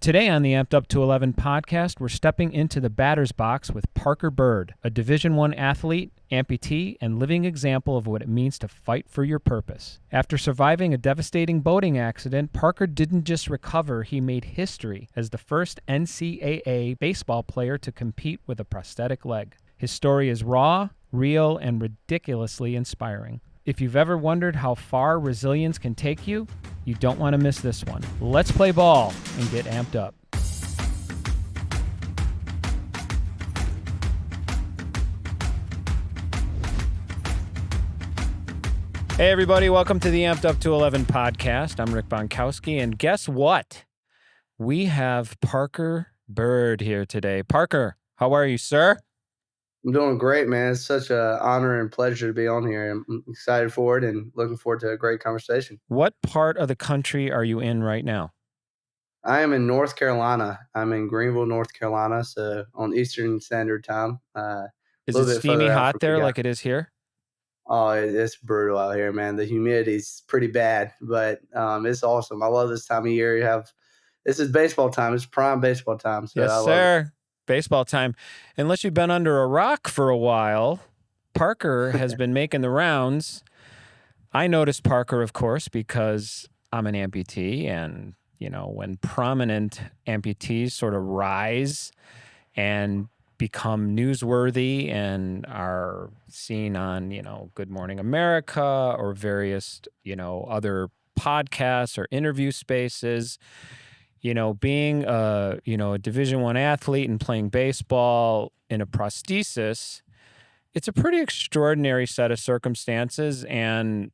Today on the Amp'd UP211 podcast, we're stepping into the batter's box with Parker Byrd, a Division I athlete, amputee, and living example of what it means to fight for your purpose. After surviving a devastating boating accident, Parker didn't just recover, he made history as the first NCAA baseball player to compete with a prosthetic leg. His story is raw, real, and ridiculously inspiring. If you've ever wondered how far resilience can take you, you don't want to miss this one. Let's play ball and get amped up. Hey everybody, welcome to the Amp'd UP211 Podcast. I'm Rick Bontkowski, and guess what? We have Parker Byrd here today. Parker, how are you, sir? I'm doing great, man. It's such an honor and pleasure to be on here. I'm excited for it and looking forward to a great conversation. What part of the country are you in right now? I am in North Carolina. I'm in Greenville, North Carolina, so on Eastern Standard Time. Is it steamy hot there like it is here? Oh, it's brutal out here, man. The humidity's pretty bad, but it's awesome. I love this time of year. This is baseball time. It's prime baseball time. So yes, I love sir. it. Baseball time. Unless you've been under a rock for a while, Parker has been making the rounds. I noticed Parker, of course, because I'm an amputee, and you know, when prominent amputees sort of rise and become newsworthy and are seen on, you know, Good Morning America or various, you know, other podcasts or interview spaces. You know, being a Division I athlete and playing baseball in a prosthesis, it's a pretty extraordinary set of circumstances, and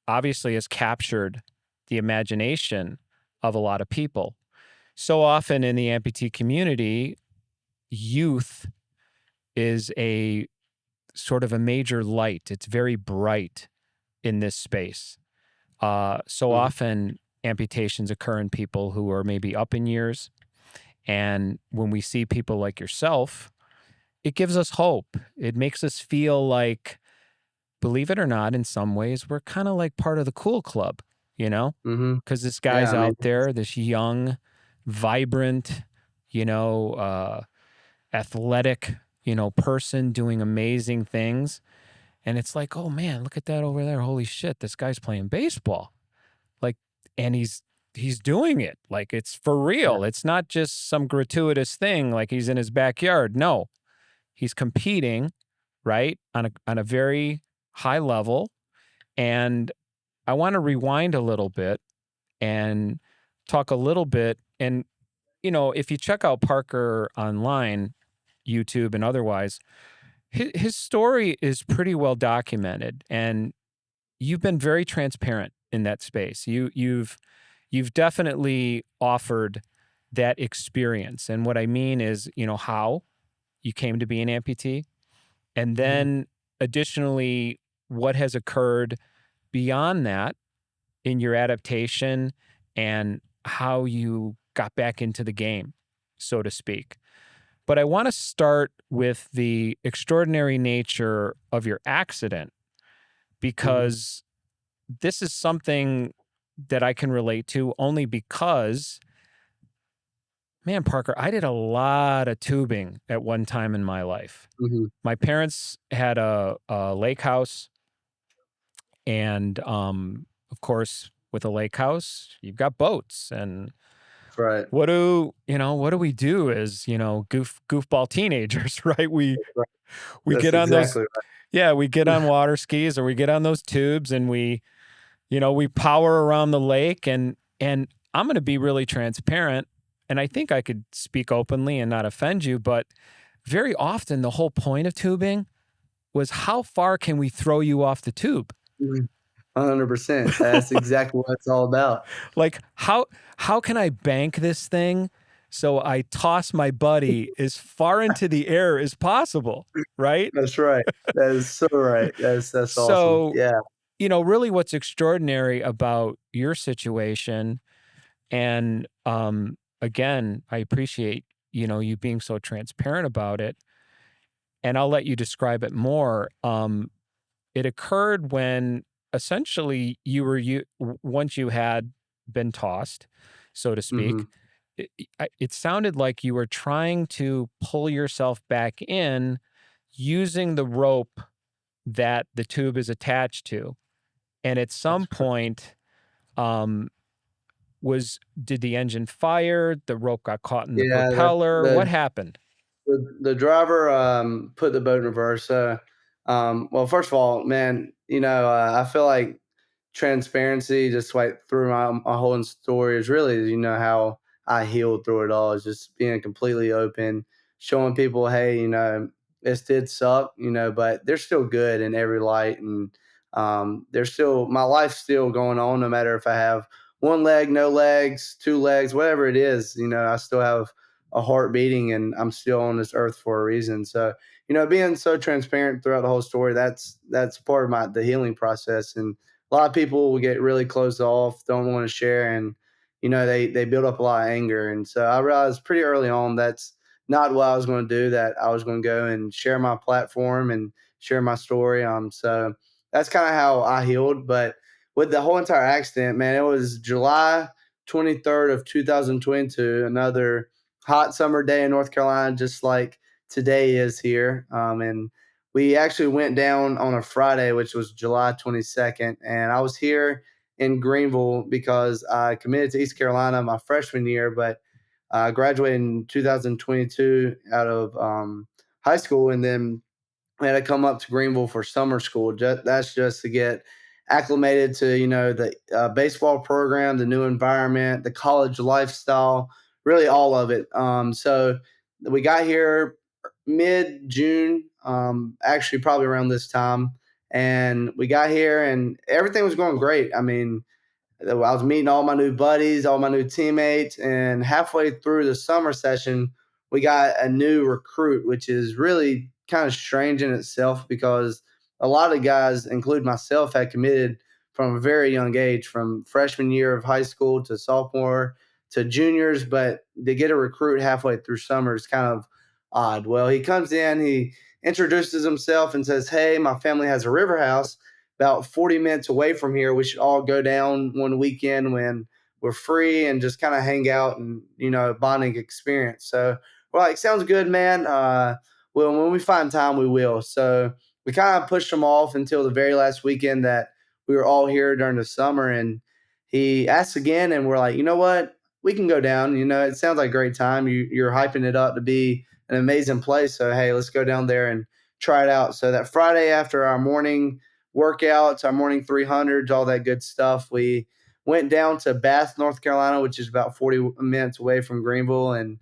obviously has captured the imagination of a lot of people. So often in the amputee community, youth is a sort of a major light. It's very bright in this space. So often amputations occur in people who are maybe up in years. And when we see people like yourself, it gives us hope. It makes us feel like, believe it or not, in some ways, we're kind of like part of the cool club, you know? Because this guy's out there, this young, vibrant, athletic, person doing amazing things. And it's like, oh man, look at that over there. Holy shit, this guy's playing baseball. And he's doing it like it's for real. It's not just some gratuitous thing like he's in his backyard. No, he's competing, right, on a very high level. And I want to rewind a little bit and talk a little bit. And, if you check out Parker online, YouTube and otherwise, his story is pretty well documented. And you've been very transparent in that space. You've definitely offered that experience. And what I mean is, how you came to be an amputee, and then additionally, what has occurred beyond that in your adaptation and how you got back into the game, so to speak. But I want to start with the extraordinary nature of your accident, because this is something that I can relate to only because, man, Parker, I did a lot of tubing at one time in my life. My parents had a lake house, and of course, with a lake house, you've got boats. And right. What do we do as goofball teenagers, right? We get on exactly those, yeah, we get on water skis, or we get on those tubes, and we power around the lake. And I'm going to be really transparent, and I think I could speak openly and not offend you, but very often the whole point of tubing was, how far can we throw you off the tube? 100%. That's exactly what it's all about. Like, how can I bank this thing so I toss my buddy as far into the air as possible, right? That's right. That is so right. That's So, awesome. Yeah. Really what's extraordinary about your situation, and again, I appreciate, you being so transparent about it, and I'll let you describe it more. It occurred when essentially once you had been tossed, so to speak, it sounded like you were trying to pull yourself back in using the rope that the tube is attached to. And at That's some correct. point, um, did the engine fire? The rope got caught in the Yeah, propeller? What happened? the driver put the boat in reverse. So, well, first of all, man, I feel like transparency, just like through my whole story, is really how I healed through it all. Is just being completely open, showing people, hey, this did suck, but they're still good in every light, and there's still my life's still going on, no matter if I have one leg, no legs, two legs, whatever it is. I still have a heart beating, and I'm still on this earth for a reason. So, being so transparent throughout the whole story, that's part of the healing process. And a lot of people will get really closed off, don't want to share, and they build up a lot of anger. And so I realized pretty early on that's not what I was going to do. That I was going to go and share my platform and share my story. So that's kind of how I healed. But with the whole entire accident, man, it was July 23rd of 2022, another hot summer day in North Carolina, just like today is here. And we actually went down on a Friday, which was July 22nd. And I was here in Greenville because I committed to East Carolina my freshman year, but I graduated in 2022 out of high school. And then we had to come up to Greenville for summer school. That's just to get acclimated to the baseball program, the new environment, the college lifestyle, really all of it. So we got here mid June, actually probably around this time, and we got here and everything was going great. I mean, I was meeting all my new buddies, all my new teammates, and halfway through the summer session, we got a new recruit, which is really kind of strange in itself because a lot of guys, including myself, had committed from a very young age, from freshman year of high school to sophomore to juniors. But to get a recruit halfway through summer is kind of odd. Well, he comes in, he introduces himself and says, "Hey, my family has a river house about 40 minutes away from here. We should all go down one weekend when we're free and just kind of hang out and, bonding experience." So we're like, "Sounds good, man. Well, when we find time, we will." So we kind of pushed him off until the very last weekend that we were all here during the summer. And he asked again, and we're like, "You know what? We can go down. It sounds like a great time. You're hyping it up to be an amazing place. So, hey, let's go down there and try it out." So that Friday after our morning workouts, our morning 300s, all that good stuff, we went down to Bath, North Carolina, which is about 40 minutes away from Greenville. And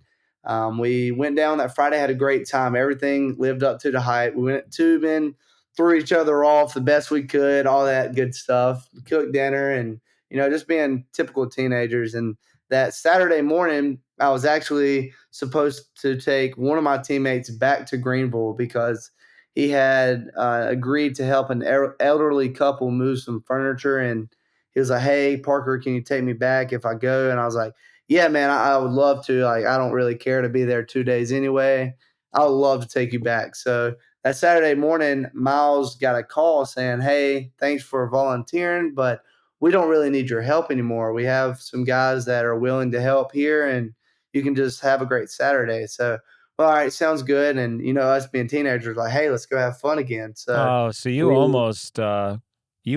we went down that Friday, had a great time. Everything lived up to the hype. We went tubing, threw each other off the best we could, all that good stuff. We cooked dinner and, just being typical teenagers. And that Saturday morning, I was actually supposed to take one of my teammates back to Greenville because he had agreed to help an elderly couple move some furniture. And he was like, "Hey, Parker, can you take me back if I go?" And I was like, "Yeah, man, I would love to. Like, I don't really care to be there 2 days anyway. I would love to take you back." So that Saturday morning, Miles got a call saying, "Hey, thanks for volunteering, but we don't really need your help anymore. We have some guys that are willing to help here, and you can just have a great Saturday." So, well, all right, sounds good. And us being teenagers, like, "Hey, let's go have fun again." So Oh, so we you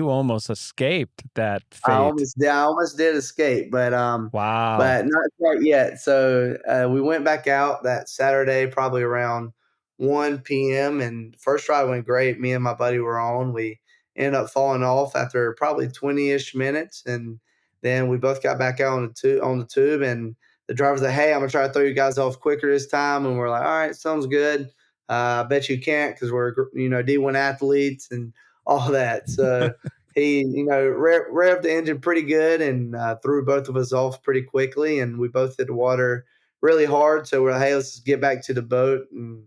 almost escaped that I fate. almost did escape, Wow. but not quite yet. So we went back out that Saturday, probably around 1 p.m. And first ride went great. Me and my buddy were on. We ended up falling off after probably 20-ish minutes, and then we both got back out on the tube. And the driver's like, "Hey, I'm gonna try to throw you guys off quicker this time." And we're like, "All right, sounds good. I bet you can't because we're D1 athletes and all that." So he, revved the engine pretty good and threw both of us off pretty quickly. And we both hit the water really hard. So we're like, "Hey, let's get back to the boat." And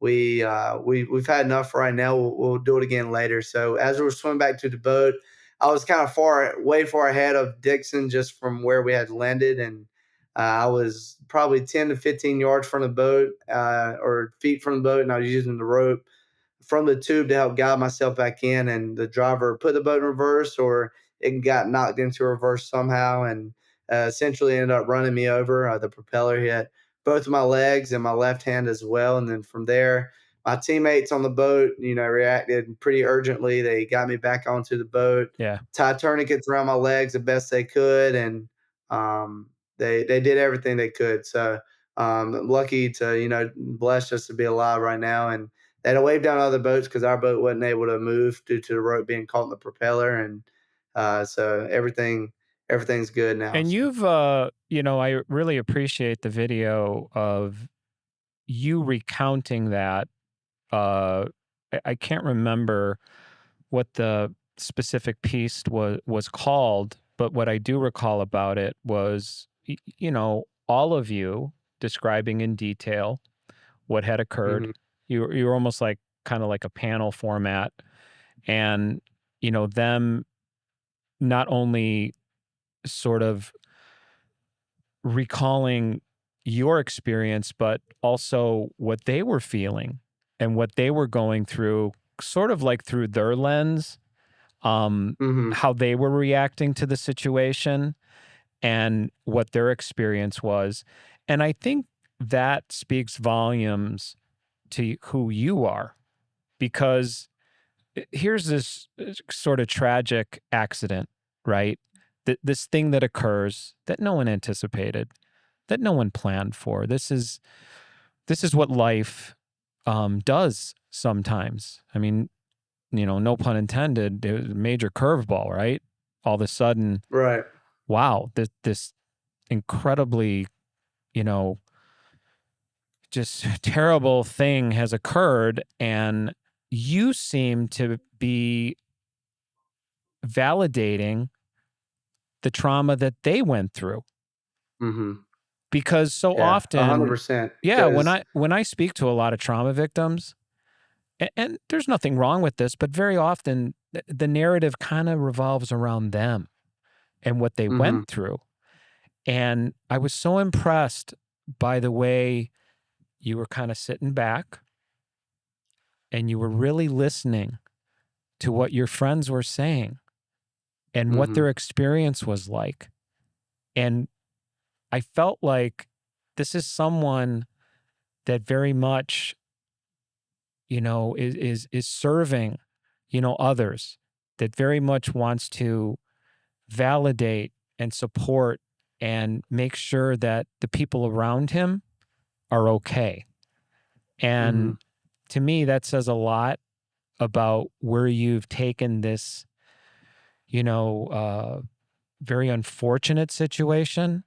we've had enough right now. We'll do it again later. So as we were swimming back to the boat, I was kind of way far ahead of Dixon just from where we had landed. And I was probably 10 to 15 yards from the boat or feet from the boat. And I was using the rope from the tube to help guide myself back in, and the driver put the boat in reverse or it got knocked into reverse somehow. And essentially ended up running me over. The propeller hit both of my legs and my left hand as well. And then from there, my teammates on the boat, reacted pretty urgently. They got me back onto the boat, Yeah. tied tourniquets around my legs the best they could, and they did everything they could. So I'm lucky to blessed just to be alive right now. And they had to wave down other boats because our boat wasn't able to move due to the rope being caught in the propeller, and so everything's good now. And So. you've, I really appreciate the video of you recounting that. I can't remember what the specific piece was called, but what I do recall about it was, all of you describing in detail what had occurred. Hmm. You were almost like kind of like a panel format, and them not only sort of recalling your experience, but also what they were feeling and what they were going through, sort of like through their lens, Hmm. how they were reacting to the situation and what their experience was. And I think that speaks volumes to who you are, because here's this sort of tragic accident, right? This thing that occurs that no one anticipated, that no one planned for. This is what life does sometimes. I mean, no pun intended. It was a major curveball, right? All of a sudden, Right. wow, this incredibly, you know, just terrible thing has occurred, and you seem to be validating the trauma that they went through, Hmm. because so Yeah, often, 100%. yeah, when Because I speak to a lot of trauma victims, and there's nothing wrong with this, but very often the narrative kind of revolves around them and what they hmm went through. And I was so impressed by the way you were kind of sitting back and you were really listening to what your friends were saying and what hmm their experience was like. And I felt like this is someone that very much, is serving, others, that very much wants to validate and support and make sure that the people around him are okay. hmm And to me, that says a lot about where you've taken this, you know, uh, very unfortunate situation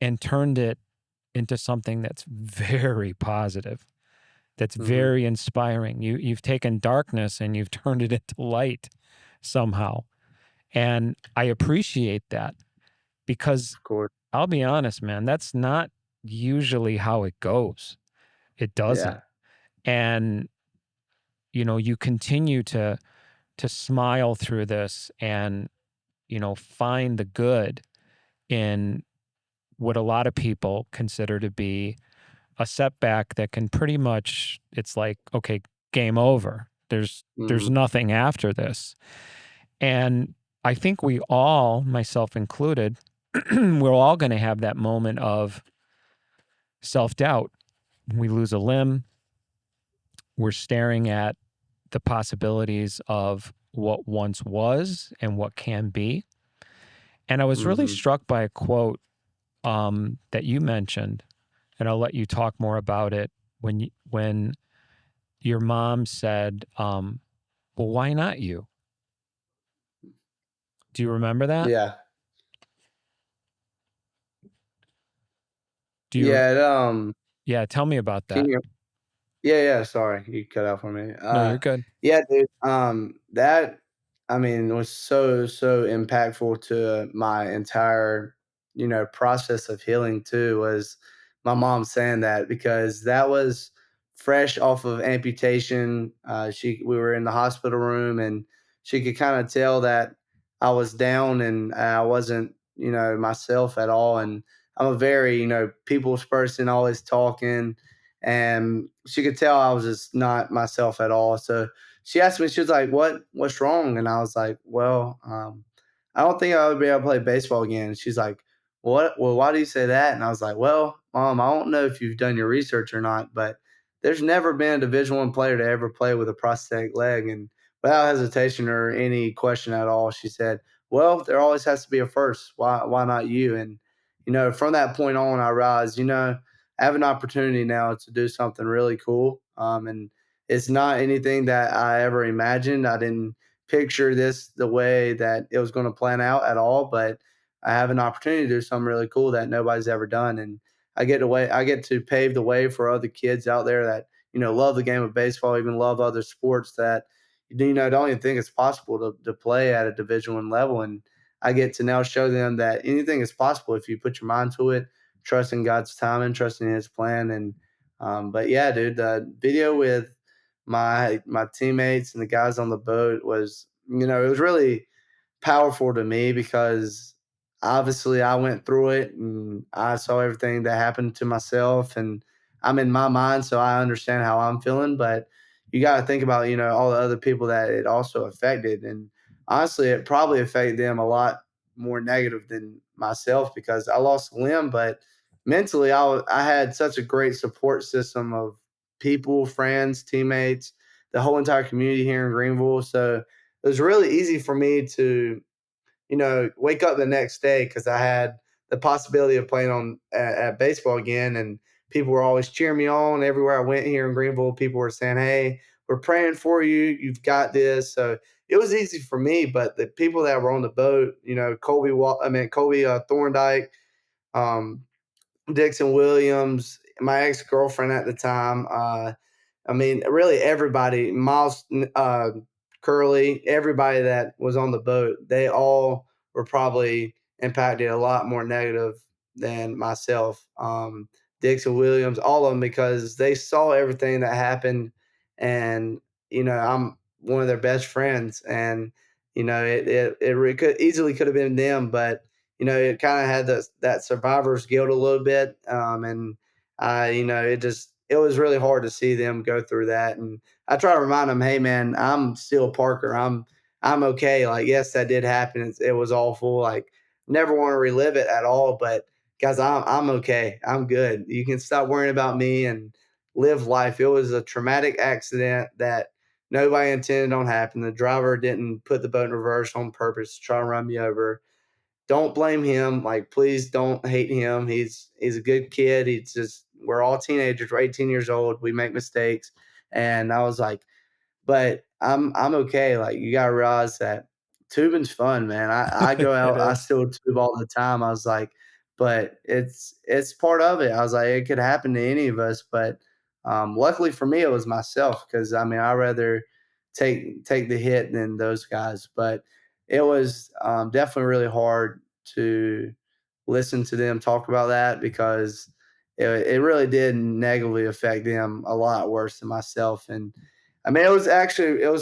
and turned it into something that's very positive, that's hmm very inspiring. You've taken darkness and you've turned it into light somehow. And I appreciate that, because Of course. I'll be honest, man, that's not usually how it goes. It Yeah. doesn't. And you continue to smile through this and find the good in what a lot of people consider to be a setback that can pretty much, it's like, okay, game over. There's hmm nothing after this. And I think we all, myself included, we're all going to have that moment of self-doubt. We lose a limb, we're staring at the possibilities of what once was and what can be. And I was really hmm struck by a quote that you mentioned, and I'll let you talk more about it, when your mom said, "Well, why not you?" Do you remember that? Yeah. Do you? Yeah. Yeah, tell me about Can that. you Yeah, yeah, sorry, you cut out for me. No, you're good. Yeah, dude, that, I mean, was so impactful to my entire, process of healing too, was my mom saying that, because that was fresh off of amputation. We were in the hospital room, and she could kinda tell that I was down and I wasn't, myself at all, and I'm a very, people's person, always talking, and she could tell I was just not myself at all. So she asked me, she was like, "What's wrong?" And I was like, "Well, I don't think I would be able to play baseball again." She's like, what? Well, why do you say that? And I was like, well, Mom, I don't know if you've done your research or not, but there's never been a Division I player to ever play with a prosthetic leg. And without hesitation or any question at all, she said, well, there always has to be a first. Why not you? And, from that point on, I realized, I have an opportunity now to do something really cool. And it's not anything that I ever imagined. I didn't picture this the way that it was going to plan out at all, but I have an opportunity to do something really cool that nobody's ever done. And I get to pave the way for other kids out there that, love the game of baseball, even love other sports that, don't even think it's possible to play at a Division I level. And I get to now show them that anything is possible if you put your mind to it, trust in God's timing, trust in His plan. And but yeah, dude, the video with my teammates and the guys on the boat was, it was really powerful to me because obviously I went through it and I saw everything that happened to myself, and I'm in my mind, so I understand how I'm feeling. But you got to think about, all the other people that it also affected. And honestly, it probably affected them a lot more negative than myself because I lost a limb, but mentally I had such a great support system of people, friends, teammates, the whole entire community here in Greenville. So it was really easy for me to, wake up the next day because I had the possibility of playing at baseball again, and people were always cheering me on everywhere I went here in Greenville. People were saying, "Hey, we're praying for you. You've got this." So it was easy for me, but the people that were on the boat, Colby Thorndike, um, Dixon Williams, my ex girlfriend at the time. Really everybody, Miles Curley, everybody that was on the boat, they all were probably impacted a lot more negative than myself. Dixon Williams, all of them, because they saw everything that happened. And, I'm one of their best friends. And, it could have been them, but, it kind of had that survivor's guilt a little bit. And it was really hard to see them go through that. And I try to remind them, hey man, I'm still Parker. I'm okay. Like, yes, that did happen. It was awful. Like, never want to relive it at all. But guys, I'm okay. I'm good. You can stop worrying about me and live life. It was a traumatic accident that nobody intended on happening. The driver didn't put the boat in reverse on purpose to try and run me over. Don't blame him. Like, please don't hate him. He's a good kid. He's just, we're all teenagers. We're 18 years old. We make mistakes. And I was like, but I'm okay. Like, you gotta realize that tubing's fun, man. I go It out, I is. still tube all the time. I was like, but it's part of it. I was like, it could happen to any of us, but luckily for me, it was myself because I'd rather take the hit than those guys. But it was definitely really hard to listen to them talk about that because it really did negatively affect them a lot worse than myself. And it was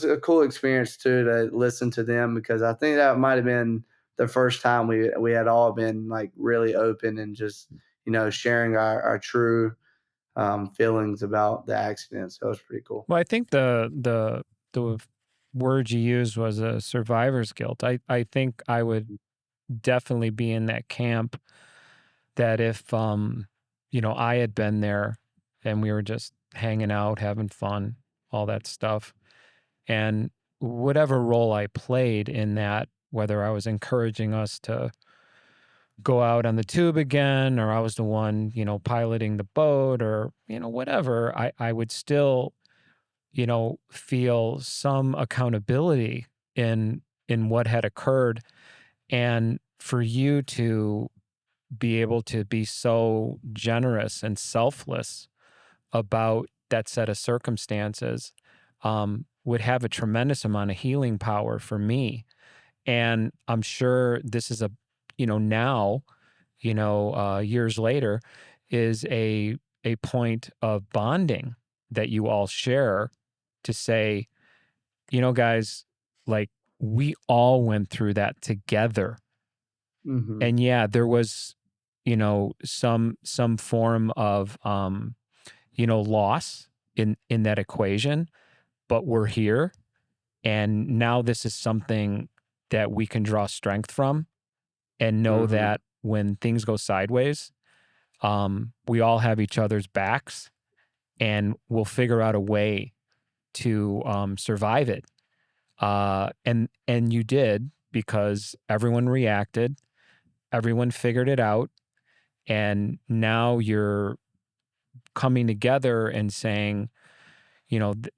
a cool experience too to listen to them because I think that might have been the first time we had all been like really open and just sharing our true feelings about the accident. So it was pretty cool. Well, I think the word you used was a survivor's guilt. I think I would definitely be in that camp that if I had been there and we were just hanging out, having fun, all that stuff, and whatever role I played in that, whether I was encouraging us to go out on the tube again, or I was the one, piloting the boat, or, whatever, I would still, feel some accountability in what had occurred. And for you to be able to be so generous and selfless about that set of circumstances would have a tremendous amount of healing power for me. And I'm sure this is now, years later, is a point of bonding that you all share to say, guys, like we all went through that together. Hmm. And yeah, there was, some form of loss in that equation, but we're here. And now this is something that we can draw strength from and know Hmm. that when things go sideways, we all have each other's backs, and we'll figure out a way to survive it. And you did, because everyone reacted, everyone figured it out, and now you're coming together and saying,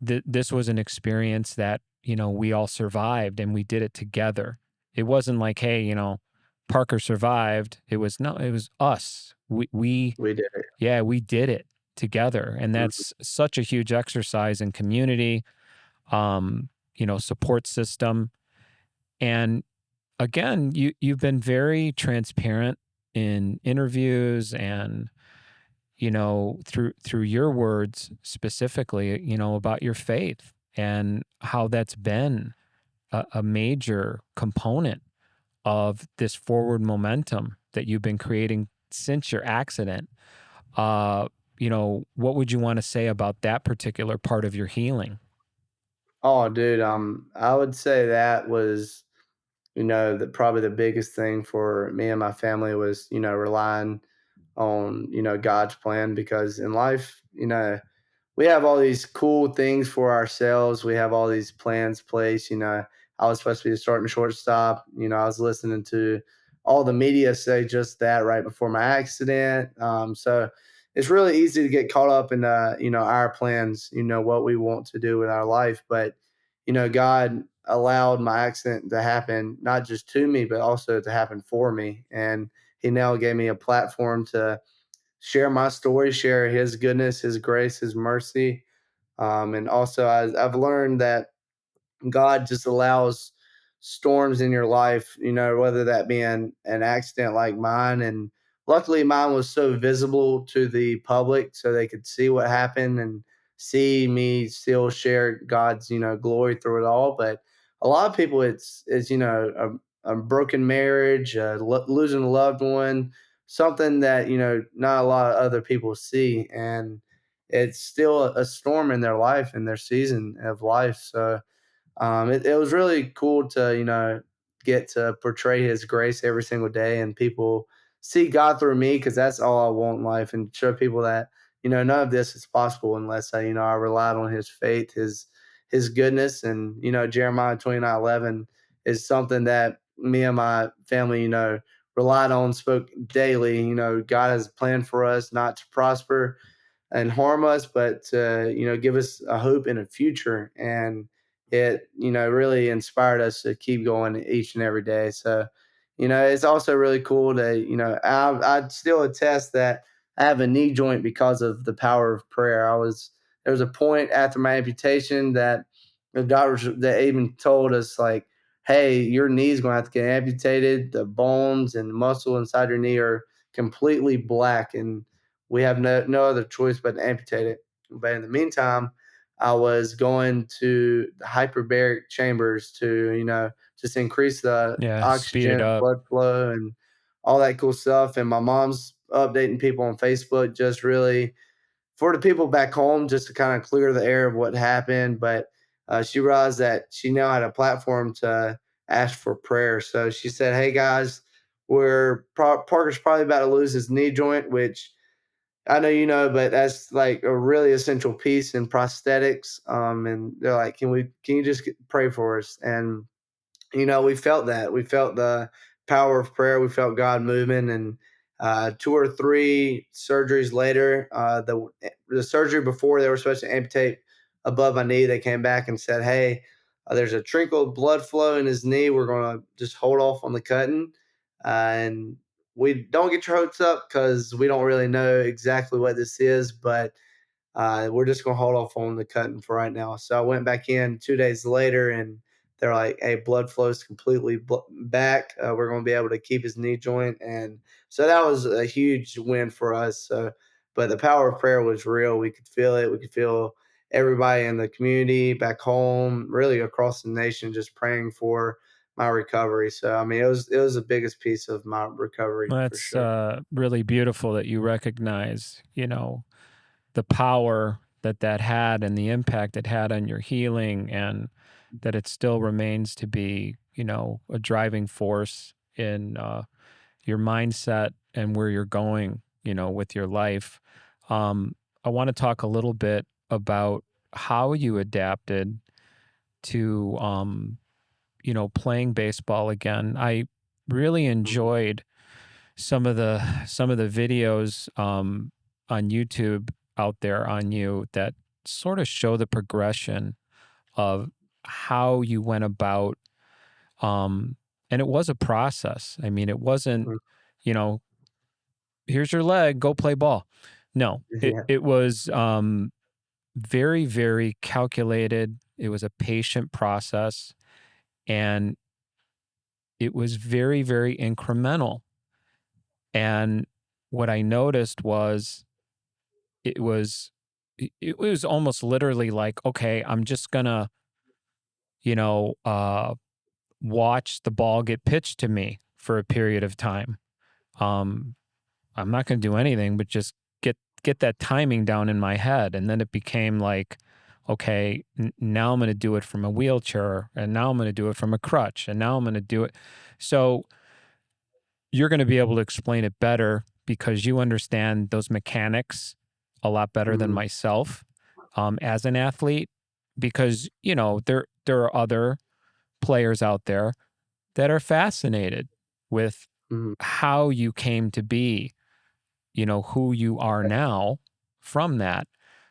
this was an experience that, we all survived and we did it together. It wasn't like, hey, Parker survived. It was, no, it was us. We did it. Yeah, we did it together. And Mhm. that's such a huge exercise in community, support system. And again, you've been very transparent in interviews and, through your words specifically, about your faith and how that's been a major component of this forward momentum that you've been creating since your accident. What would you want to say about that particular part of your healing? Oh, dude, I would say that was, probably the biggest thing for me and my family was, relying on, God's plan, because in life, we have all these cool things for ourselves. We have all these plans placed. I was supposed to be the starting shortstop. I was listening to all the media say just that right before my accident. So it's really easy to get caught up in, our plans, what we want to do with our life. But, God allowed my accident to happen, not just to me, but also to happen for me. And He now gave me a platform to share my story, share His goodness, His grace, His mercy. And also, I've learned that God just allows storms in your life, whether that be an accident like mine. And luckily, mine was so visible to the public so they could see what happened and see me still share God's, glory through it all. But a lot of people, it's a broken marriage, losing a loved one, something that, not a lot of other people see. And it's still a storm in their life, in their season of life. So, it was really cool to, get to portray His grace every single day, and people see God through me, because that's all I want in life, and show people that, none of this is possible unless I relied on His faith, His goodness. And, Jeremiah 29:11 is something that me and my family, relied on, spoke daily. God has a plan for us, not to prosper and harm us, but to, give us a hope in a future. And it, really inspired us to keep going each and every day. So, it's also really cool to, I'd still attest that I have a knee joint because of the power of prayer. There was a point after my amputation that the doctors that even told us, like, hey, your knee's going to have to get amputated. The bones and muscle inside your knee are completely black, and we have no other choice but to amputate it. But in the meantime, I was going to the hyperbaric chambers to, just increase the Yeah, speed it oxygen, up. blood flow, and all that cool stuff. And my mom's updating people on Facebook, just really for the people back home, just to kind of clear the air of what happened. But she realized that she now had a platform to ask for prayer. So she said, hey guys, Parker's probably about to lose his knee joint, which I know, but that's like a really essential piece in prosthetics. And they're like, can you just pray for us? And, we felt that. We felt the power of prayer. We felt God moving. And 2 or 3 surgeries later, the surgery before they were supposed to amputate above my knee, they came back and said, hey, there's a trickle of blood flow in his knee. We're going to just hold off on the cutting. And we don't get your hopes up, because we don't really know exactly what this is, but we're just going to hold off on the cutting for right now. So I went back in 2 days later, and they're like, hey, blood flow is completely back. We're going to be able to keep his knee joint. And so that was a huge win for us. So, but the power of prayer was real. We could feel it. We could feel everybody in the community back home, really across the nation, just praying for my recovery. So, I mean, it was the biggest piece of my recovery for That's sure. really beautiful that you recognize, the power that had and the impact it had on your healing, and that it still remains to be, a driving force in your mindset and where you're going, with your life. I want to talk a little bit about how you adapted to, playing baseball again. I really Mhm, enjoyed some of the videos on YouTube out there on you that sort of show the progression of how you went about, um, and it was a process. I mean, it wasn't, mhm. you know, here's your leg, go play ball. No, it Yeah, it was very, very calculated. It was a patient process, and it was very, very incremental. And what I noticed was it was it was almost literally like, okay, I'm just gonna, you know, uh, watch the ball get pitched to me for a period of time. Um, I'm not gonna do anything but just get that timing down in my head, and then it became like, okay, now I'm gonna do it from a wheelchair, and now I'm gonna do it from a crutch, and now I'm gonna do it. So you're gonna be able to explain it better because you understand those mechanics a lot better than mhm, myself, as an athlete, because there are other players out there that are fascinated with mhm. how you came to be, who you are now from that.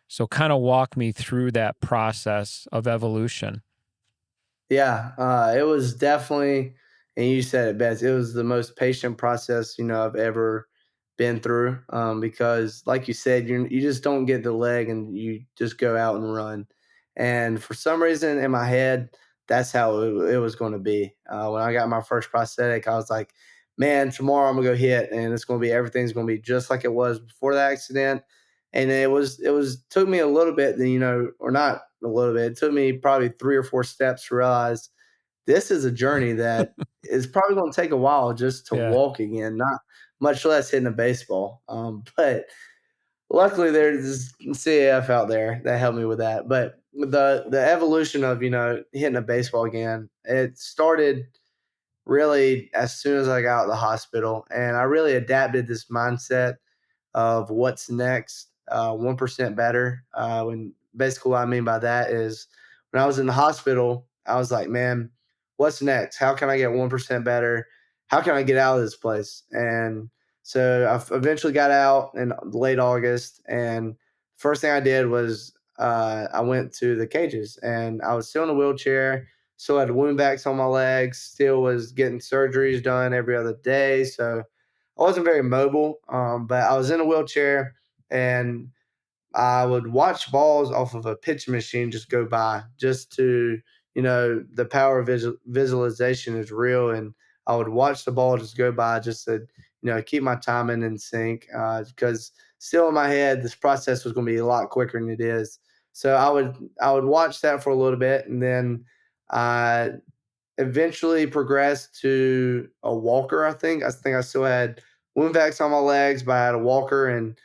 So kind of walk me through that process of evolution. Yeah, it was definitely, and you said it best. It was the most patient process I've ever been through. Because, like you said, you just don't get the leg and you just go out and run. And for some reason, in my head, that's how it was going to be. When I got my first prosthetic, I was like, "Man, tomorrow I'm gonna go hit, and it's gonna be everything's gonna be just like it was before the accident." And it was took me a little bit, or not a little bit. It took me probably 3 or 4 steps to realize this is a journey that is probably going to take a while just to Yeah. walk again, not much less hitting a baseball. But luckily, there's CAF out there that helped me with that. But the evolution of hitting a baseball again, it started really as soon as I got out of the hospital, and I really adapted this mindset of what's next, 1% better. When basically what I mean by that is when I was in the hospital, I was like, man, what's next? How can I get 1% better? How can I get out of this place? And so eventually got out in late August. And first thing I did was I went to the cages, and I was still in a wheelchair. Still had wound backs on my legs, still was getting surgeries done every other day. So I wasn't very mobile, but I was in a wheelchair, and I would watch balls off of a pitch machine just go by, just to, the power of visualization is real. And I would watch the ball just go by just to, keep my timing in sync. Because still in my head, this process was going to be a lot quicker than it is. So I would watch that for a little bit, and then I eventually progressed to a walker. I think I still had wound vacs on my legs, but I had a walker, and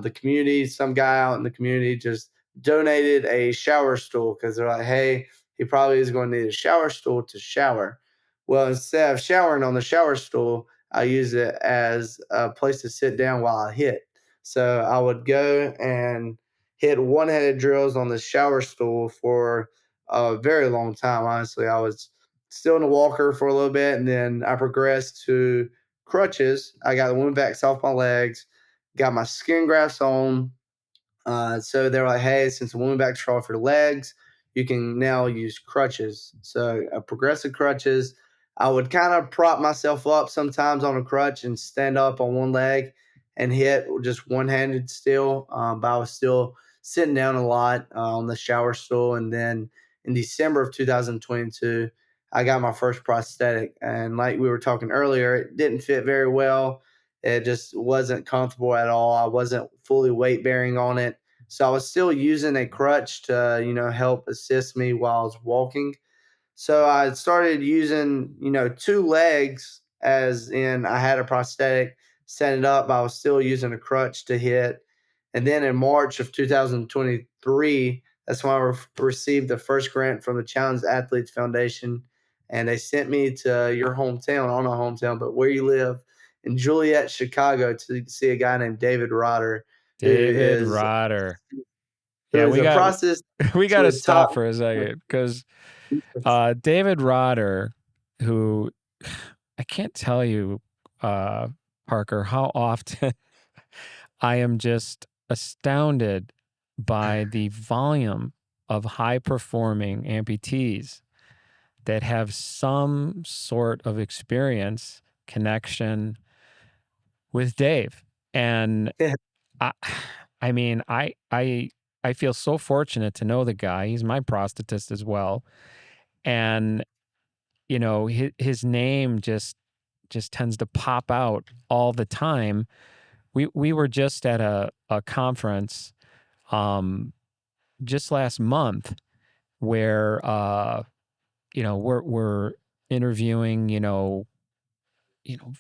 the community, some guy out in the community just donated a shower stool because they're like, hey, he probably is going to need a shower stool to shower. Well, instead of showering on the shower stool, I use it as a place to sit down while I hit. So I would go and hit one-headed drills on the shower stool for a very long time. Honestly, I was still in a walker for a little bit, and then I progressed to crutches. I got the wound vacs off my legs, got my skin grafts on, so they're like, hey, since the woman back control for legs, you can now use crutches. So progressive crutches. I would kind of prop myself up sometimes on a crutch and stand up on one leg and hit just one handed still. But I was still sitting down a lot on the shower stool. And then in December of 2022, I got my first prosthetic. And like we were talking earlier, it didn't fit very well. It just wasn't comfortable at all. I wasn't fully weight bearing on it. So I was still using a crutch to, help assist me while I was walking. So I started using, two legs, as in I had a prosthetic set it up, but I was still using a crutch to hit. And then in March of 2023, that's when I received the first grant from the Challenged Athletes Foundation. And they sent me to your hometown, on a hometown, but where you live in Juliet, Chicago, to see a guy named David Rodder, who David is Rodder. who Yeah, is a process we got to to a top. stop for a second because David Rodder, who I can't tell you, Parker, how often I am just astounded by the volume of high performing amputees that have some sort of experience, connection with Dave. And Yeah. I, I mean, I feel so fortunate to know the guy. He's my prosthetist as well. And, you know, his name just tends to pop out all the time. We were just at a conference just last month where you know, we're interviewing,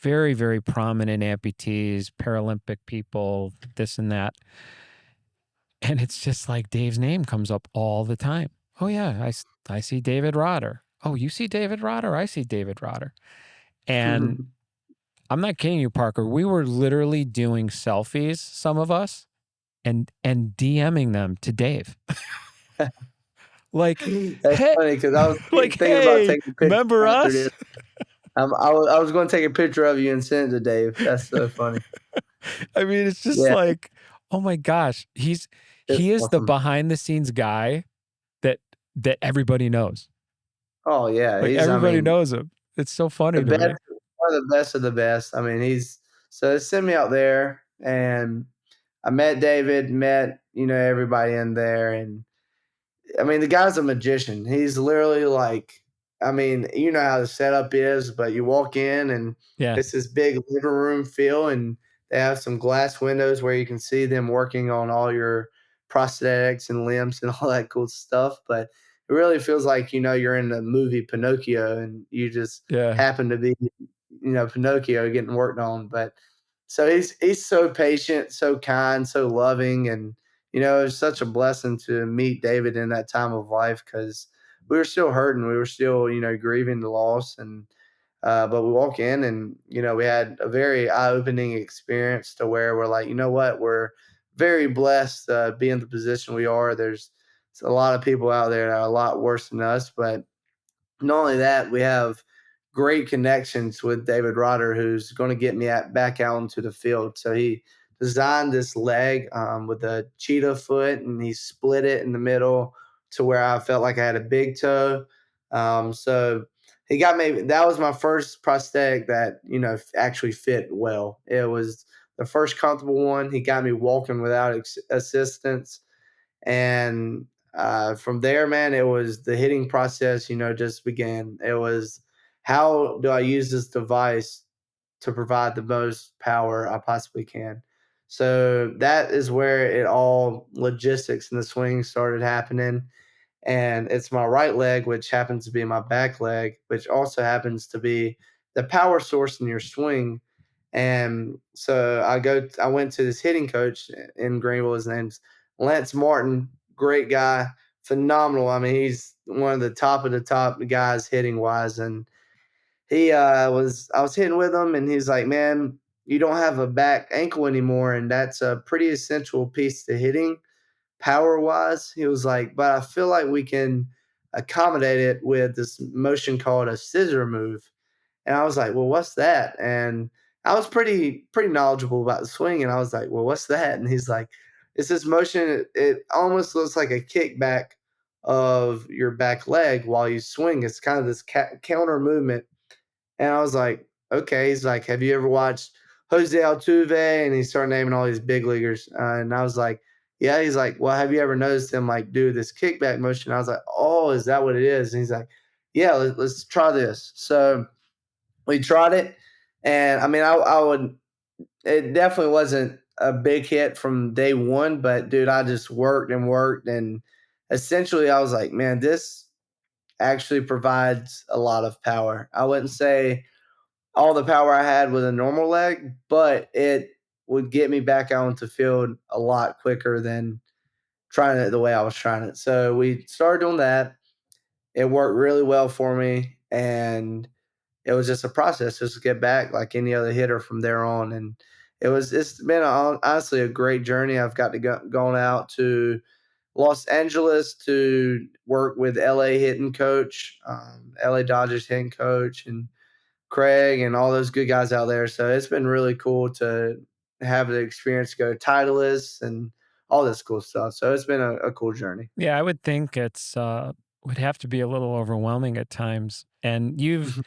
very, very prominent amputees, Paralympic people, this and that. And it's just like Dave's name comes up all the time. Oh, yeah, I see David Rodder. Oh, you see David Rodder? I see David Rodder. And I'm not kidding you, Parker. We were literally doing selfies, some of us, and DMing them to Dave. Like, That's hey, funny because I was like, thinking about hey, taking a picture remember after this. us? I was going to take a picture of you and send it to Dave. That's so funny. I mean, it's just Yeah, like, oh my gosh, it's he is the awesome. behind the scenes guy that everybody knows. Oh yeah, Like I everybody mean, knows him. It's so the funny to best, me. one of the best of the best. I mean, so they sent me out there, and I met David, met everybody in there, and I mean, the guy's a magician. He's literally like, I mean, you know how the setup is, but you walk in and Yeah. it's this big living room feel, and they have some glass windows where you can see them working on all your prosthetics and limbs and all that cool stuff. But it really feels like, you're in the movie Pinocchio and you just Yeah. happen to be, Pinocchio getting worked on. But so he's so patient, so kind, so loving, and it's such a blessing to meet David in that time of life because we were still hurting. We were still, grieving the loss. But we walk in and, we had a very eye opening experience to where we're like, you know what? We're very blessed to be in the position we are. There's a lot of people out there that are a lot worse than us. But not only that, we have great connections with David Rodder, who's going to get me back out into the field. So he designed this leg with a cheetah foot, and he split it in the middle to where I felt like I had a big toe. So he got me. That was my first prosthetic that actually fit well. It was the first comfortable one. He got me walking without assistance, and from there, man, it was the hitting process, just began. It was, how do I use this device to provide the most power I possibly can? So that is where it all logistics and the swing started happening. And it's my right leg, which happens to be my back leg, which also happens to be the power source in your swing. And so I went to this hitting coach in Greenville. His name's Lance Martin, great guy, phenomenal. I mean, he's one of the top guys hitting wise. And I was hitting with him, and he's like, man, you don't have a back ankle anymore. And that's a pretty essential piece to hitting power wise. He was like, but I feel like we can accommodate it with this motion called a scissor move. And I was like, well, what's that? And I was pretty knowledgeable about the swing. And I was like, well, what's that? And he's like, it's this motion. It almost looks like a kickback of your back leg while you swing. It's kind of this counter movement. And I was like, okay. He's like, have you ever watched Jose Altuve? And he started naming all these big leaguers. And I was like, yeah. He's like, well, have you ever noticed him like do this kickback motion? I was like, oh, is that what it is? And he's like, yeah, let's try this. So we tried it. And I mean, I would, it definitely wasn't a big hit from day one, but dude, I just worked and worked. And essentially I was like, man, this actually provides a lot of power. I wouldn't say all the power I had with a normal leg, but it would get me back out into field a lot quicker than trying it the way I was trying it. So we started doing that. It worked really well for me. And it was just a process just to get back like any other hitter from there on. And it's been honestly a great journey. I've got to gone out to Los Angeles to work with LA hitting coach, LA Dodgers hitting coach, and Craig and all those good guys out there. So it's been really cool to have the experience to go Titleist and all this cool stuff. So it's been a cool journey. Yeah, I would think it's would have to be a little overwhelming at times. And you've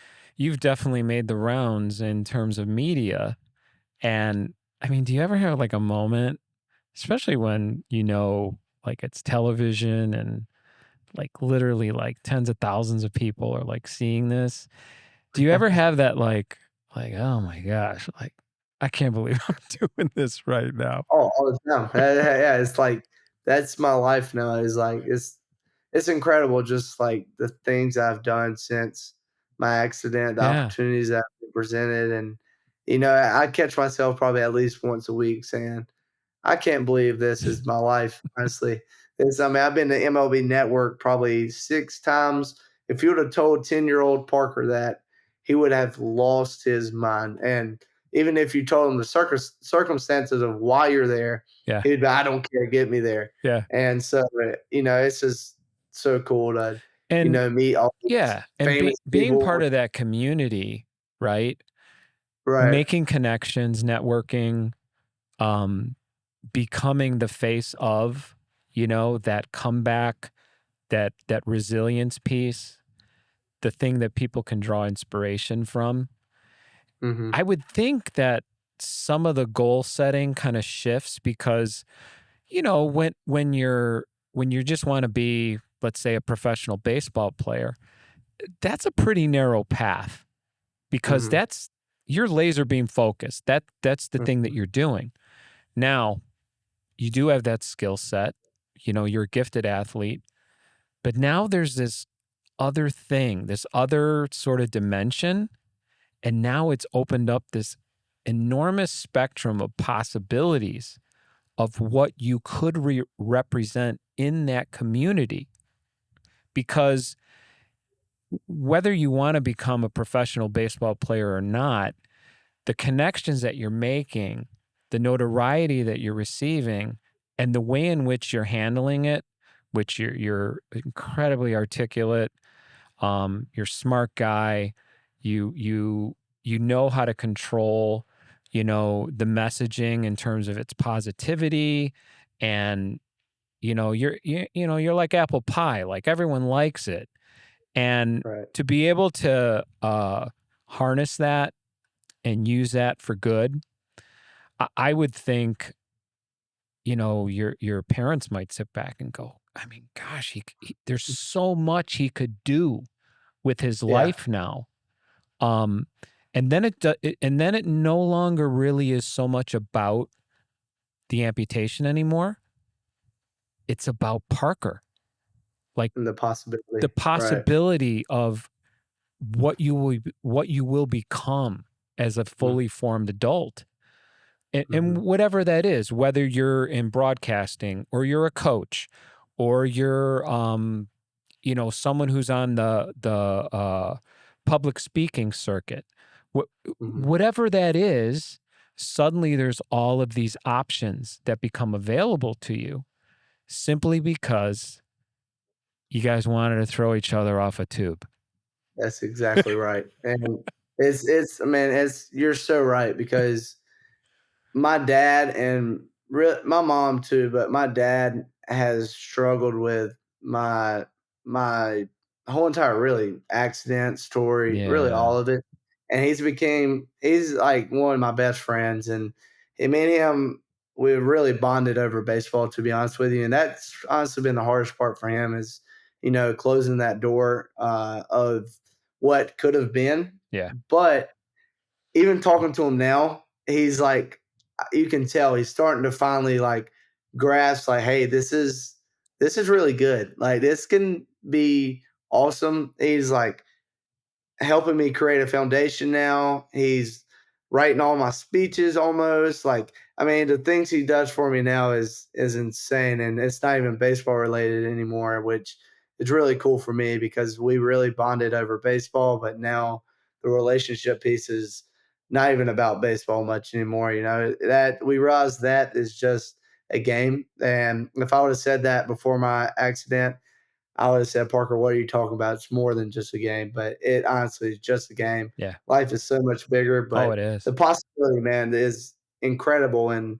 definitely made the rounds in terms of media. And I mean, do you ever have like a moment, especially when like it's television and like literally like tens of thousands of people are like seeing this? Do you ever have that like oh my gosh, like I can't believe I'm doing this right now? Oh, all the time. Yeah, it's like that's my life now. Is like it's incredible just like the things I've done since my accident, the Yeah. opportunities that I've been presented. And I catch myself probably at least once a week saying, I can't believe this is my life, honestly. I mean, I've been to MLB Network probably 6 times. If you would have told 10-year-old Parker that, he would have lost his mind. And even if you told him the circumstances of why you're there, Yeah. he'd be, I don't care, get me there. Yeah. And so, it's just so cool to, And meet all these yeah, and famous being people. part of that community, right? Right. Making connections, networking, um, becoming the face of, that comeback, that resilience piece, the thing that people can draw inspiration from. Hmm. I would think that some of the goal setting kind of shifts because, when you just want to be, let's say, a professional baseball player, that's a pretty narrow path because Hmm. you're laser beam focused. That's the thing that Hmm. you're doing. Now, you do have that skill set. You're a gifted athlete, but now there's this other thing, this other sort of dimension, and now it's opened up this enormous spectrum of possibilities of what you could represent in that community. Because whether you want to become a professional baseball player or not, the connections that you're making, the notoriety that you're receiving, and the way in which you're handling it, which you're incredibly articulate, you're a smart guy, you know how to control, the messaging in terms of its positivity, and you're like apple pie, like everyone likes it, and Right. to be able to harness that and use that for good, I would think, your parents might sit back and go, I mean, gosh, there's so much he could do with his Yeah. life now. Um, and then and then it no longer really is so much about the amputation anymore. It's about Parker, like And the the possibility. Right. possibility of what you will become as a fully formed adult. And Mhm. whatever that is, whether you're in broadcasting or you're a coach or you're someone who's on the public speaking circuit, wh- Mhm. whatever that is, suddenly there's all of these options that become available to you simply because you guys wanted to throw each other off a tube. That's exactly right. And it's I mean, you're so right because my dad and my mom too, but my dad has struggled with my my whole entire really accident story, really Yeah. all of it. And he's like one of my best friends, and me and him we really bonded over baseball, to be honest with you. And that's honestly been the hardest part for him is closing that door of what could have been. Yeah. But even talking to him now, he's like, you can tell he's starting to finally like grasp, like, hey, this is really good. Like this can be awesome. He's like helping me create a foundation now. He's writing all my speeches almost. Like, I mean, the things he does for me now is insane, and it's not even baseball related anymore, which is really cool for me because we really bonded over baseball. But now the relationship piece is not even about baseball much anymore. That we realize that is just a game. And if I would have said that before my accident, I would have said, Parker, what are you talking about? It's more than just a game, but it honestly is just a game. Yeah. Life is so much bigger, Oh, but it is. the possibility, man, is incredible. And,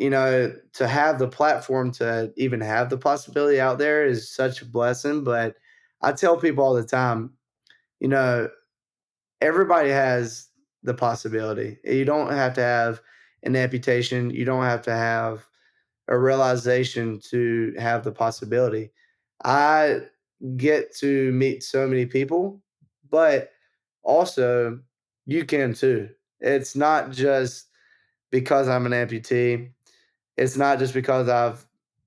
to have the platform to even have the possibility out there is such a blessing. But I tell people all the time, you know, everybody has the possibility. You don't have to have an amputation. You don't have to have a realization to have the possibility. I get to meet so many people, but also you can too. It's not just because I'm an amputee. It's not just because I've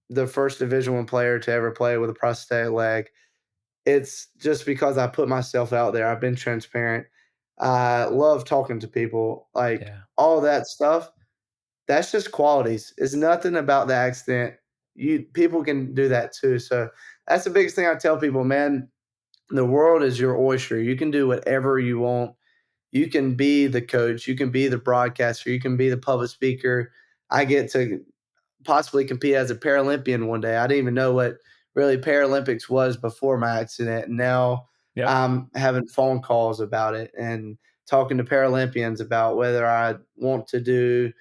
the first Division I player to ever play with a prosthetic leg. It's just because I put myself out there. I've been transparent. I love talking to people. Like Yeah. all that stuff, that's just qualities. It's nothing about the accident. People can do that too. So that's the biggest thing I tell people, man. The world is your oyster. You can do whatever you want. You can be the coach. You can be the broadcaster. You can be the public speaker. I get to possibly compete as a Paralympian one day. I didn't even know what really Paralympics was before my accident. And now Yep. I'm having phone calls about it and talking to Paralympians about whether I want to do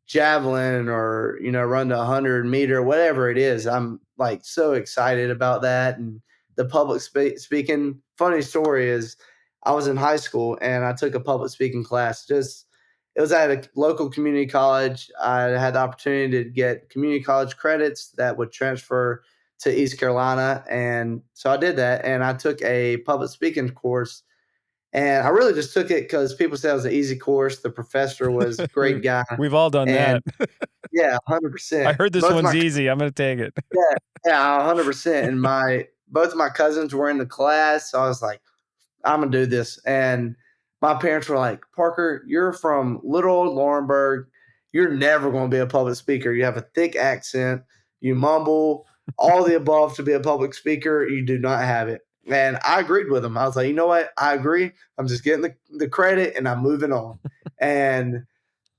javelin or run the 100-meter, whatever it is. I'm like so excited about that. And the public speaking. Funny story is I was in high school and I took a public speaking class. Just it was at a local community college. I had the opportunity to get community college credits that would transfer to East Carolina, and so I did that. And I took a public speaking course, and I really just took it because people said it was an easy course. The professor was a we've great guy, we've all done and that. yeah, I 100%. heard this Both one's my easy. I'm gonna take it. yeah, yeah, 100%. And both of my cousins were in the class, so I was like, I'm gonna do this. And my parents were like, Parker, you're from little old Laurinburg. You're never going to be a public speaker. You have a thick accent. You mumble, all the above to be a public speaker. You do not have it. And I agreed with them. I was like, you know what? I agree. I'm just getting the credit and I'm moving on. And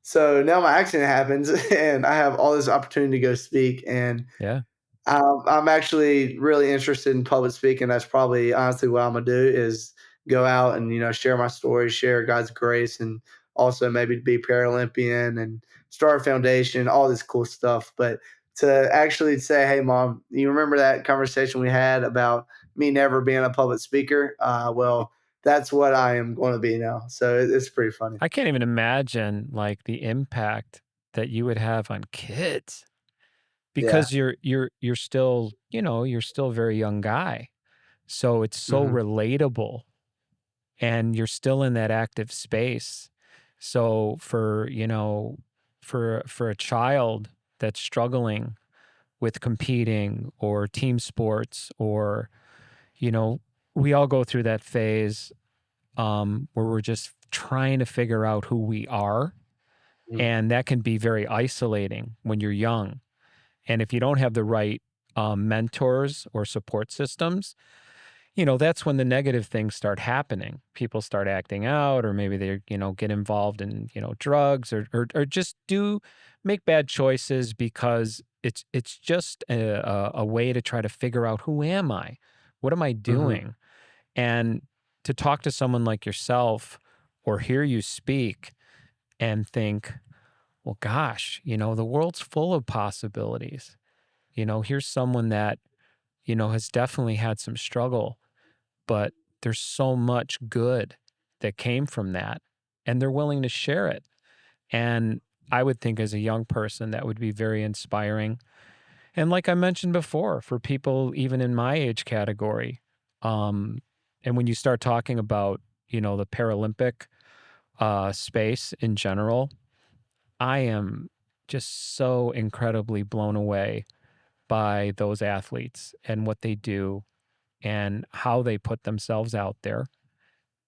so now my accident happens and I have all this opportunity to go speak. And Yeah. I'm actually really interested in public speaking. That's probably honestly what I'm gonna do is go out and share my story, share God's grace, and also maybe be Paralympian and start a foundation, all this cool stuff. But to actually say, "Hey, Mom, you remember that conversation we had about me never being a public speaker?" Well, that's what I am going to be now. So it's pretty funny. I can't even imagine like the impact that you would have on kids Yeah. because you're still, you're still a very young guy. So it's so Hmm. relatable and you're still in that active space. So for a child that's struggling with competing or team sports or, you know, we all go through that phase where we're just trying to figure out who we are. And that can be very isolating when you're young. And if you don't have the right mentors or support systems, that's when the negative things start happening. People start acting out, or maybe they, get involved in, drugs or just make bad choices because it's just a way to try to figure out who am I? What am I Hmm. doing? And to talk to someone like yourself or hear you speak and think, well, gosh, the world's full of possibilities. Here's someone that, has definitely had some struggle, but there's so much good that came from that, and they're willing to share it. And I would think as a young person, that would be very inspiring. And like I mentioned before, for people even in my age category, and when you start talking about, the Paralympic space in general, I am just so incredibly blown away by those athletes and what they do and how they put themselves out there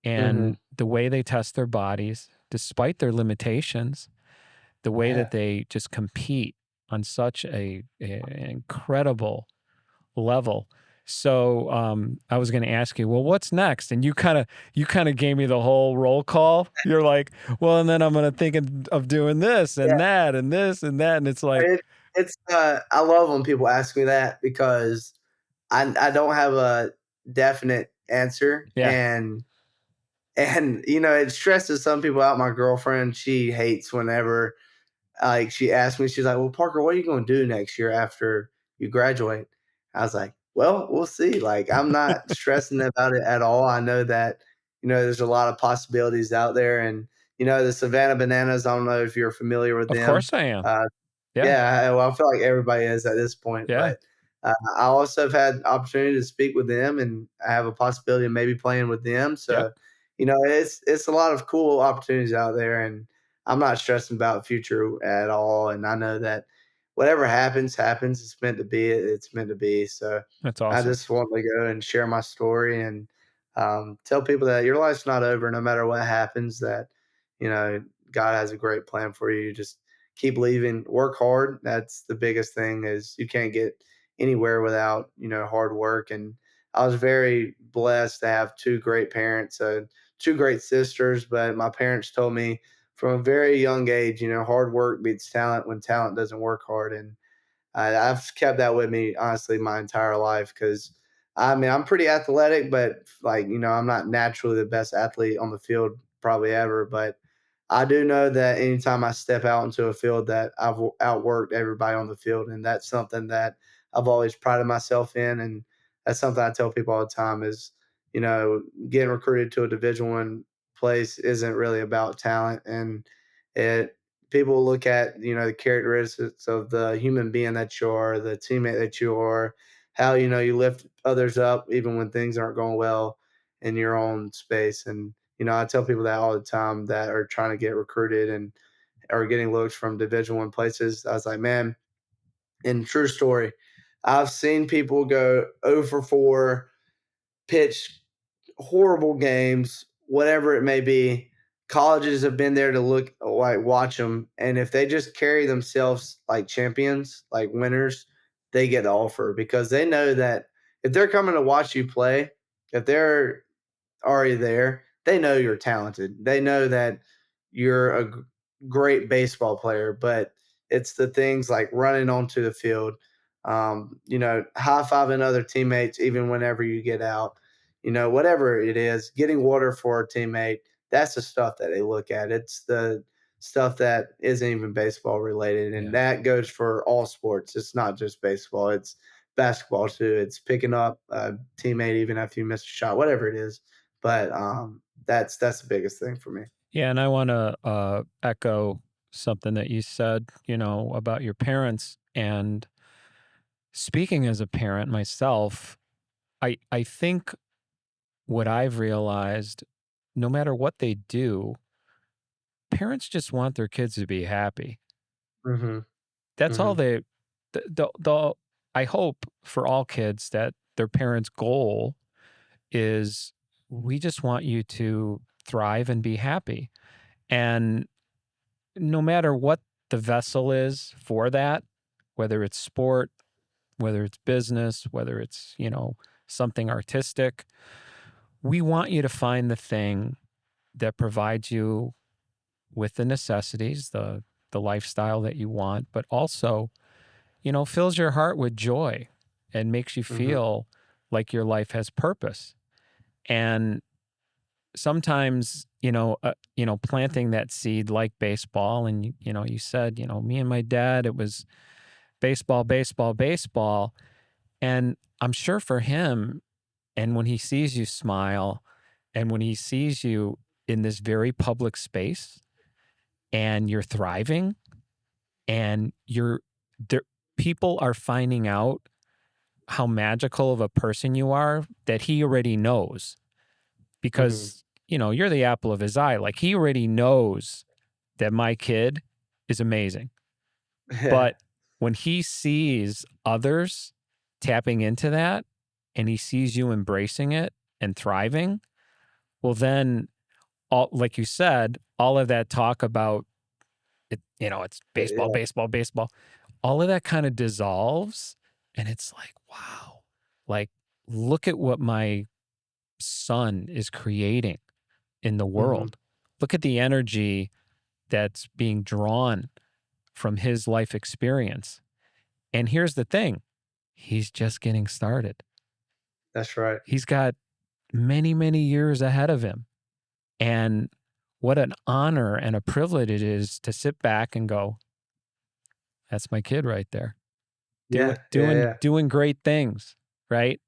Hmm. and the way they test their bodies despite their limitations, the way Yeah. that they just compete on such an incredible level. So I was going to ask you, well, what's next? And you kind of gave me the whole roll call. You're like, well, and then I'm going to think of doing this and that and this and that. And it's like, It's I love when people ask me that because I don't have a definite answer, yeah, and it stresses some people out. My girlfriend, she hates whenever like she asked me, she's like, "Well, Parker, what are you going to do next year after you graduate?" I was like, "Well, we'll see." Like I'm not stressing about it at all. I know that there's a lot of possibilities out there, and the Savannah Bananas. I don't know if you're familiar with of them. course I am. Uh, Yeah. yeah, well, I feel like everybody is at this point, Yeah. but I also have had opportunity to speak with them, and I have a possibility of maybe playing with them. Yep. So, it's a lot of cool opportunities out there, and I'm not stressing about the future at all. And I know that whatever happens, happens. It's meant to be. It's meant to be. So That's I awesome. just want to go and share my story and tell people that your life's not over, no matter what happens. That God has a great plan for you. Just keep leaving, work hard. That's the biggest thing is you can't get anywhere without, hard work. And I was very blessed to have two great parents, two great sisters, but my parents told me from a very young age, hard work beats talent when talent doesn't work hard. And I've kept that with me honestly my entire life because I mean I'm pretty athletic, but like I'm not naturally the best athlete on the field probably ever. But I do know that anytime I step out into a field, that I've outworked everybody on the field, and that's something that I've always prided myself in, and that's something I tell people all the time is getting recruited to a Division I place isn't really about talent, and it people look at the characteristics of the human being that you are, the teammate that you are, how you lift others up even when things aren't going well in your own space. And I tell people that all the time that are trying to get recruited and are getting looks from Division I places. I was like, man, and true story, I've seen people go 0 for 4, pitch horrible games, whatever it may be. Colleges have been there to look like watch them, and if they just carry themselves like champions, like winners, they get the offer because they know that if they're coming to watch you play, if they're already there, they know you're talented. They know that you're a great baseball player, but it's the things like running onto the field, high fiving other teammates, even whenever you get out, whatever it is, getting water for a teammate. That's the stuff that they look at. It's the stuff that isn't even baseball related. And Yeah. that goes for all sports. It's not just baseball, it's basketball too. It's picking up a teammate, even if you miss a shot, whatever it is. But that's the biggest thing for me. Yeah. And I want to echo something that you said, about your parents. And speaking as a parent myself, I think what I've realized, no matter what they do, parents just want their kids to be happy. Mm-hmm. That's all Mm-hmm. the I hope for all kids that their parents' goal is we just want you to thrive and be happy. And no matter what the vessel is for that, whether it's sport, whether it's business, whether it's, something artistic, we want you to find the thing that provides you with the necessities, the lifestyle that you want, but also, fills your heart with joy and makes you Mm-hmm. feel like your life has purpose. And sometimes, planting that seed like baseball, and you said, me and my dad, it was baseball, baseball, baseball. And I'm sure for him, and when he sees you smile, and when he sees you in this very public space, and you're thriving, and you're there, people are finding out how magical of a person you are that he already knows Mm-hmm. because, you're the apple of his eye. Like he already knows that my kid is amazing. Yeah. But when he sees others tapping into that and he sees you embracing it and thriving, well, then, all, like you said, all of that talk about it, it's baseball, Yeah. baseball, baseball, all of that kind of dissolves. And it's like, wow, like look at what my son is creating in the world. Look at the energy that's being drawn from his life experience. And here's the thing, he's just getting started. That's right. He's got many, many years ahead of him. And what an honor and a privilege it is to sit back and go, that's my kid right there. Doing great things, right?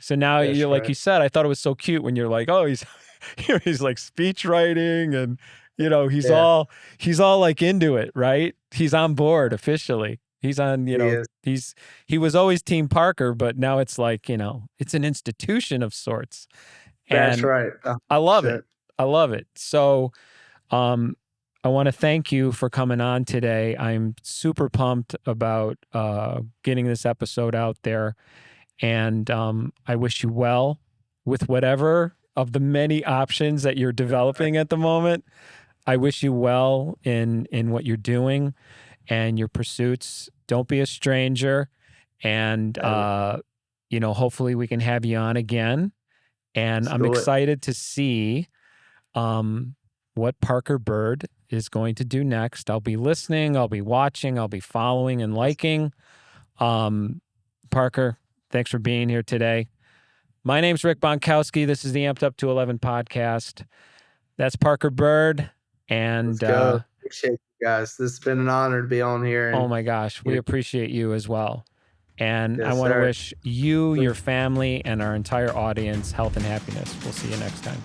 So now That's you're like right. you said, I thought it was so cute when you're like, oh, he's he's like speech writing and he's all like into it, right? He's on board officially. He's on, he was always Team Parker, but now it's like, it's an institution of sorts. That's And right. I love it. I love it. So I want to thank you for coming on today. I'm super pumped about getting this episode out there. And I wish you well with whatever of the many options that you're developing at the moment. I wish you well in what you're doing and your pursuits. Don't be a stranger. And, hopefully we can have you on again. And I'm excited to see what Parker Byrd is going to do next. I'll be listening, I'll be watching, I'll be following and liking. Parker, thanks for being here today. My name's Rick Bontkowski. This is the AMP'D UP211 Podcast. That's Parker Byrd. And let's go. Appreciate you guys. This has been an honor to be on here. Oh my gosh, we appreciate you as well. And I want to wish you, your family, and our entire audience health and happiness. We'll see you next time.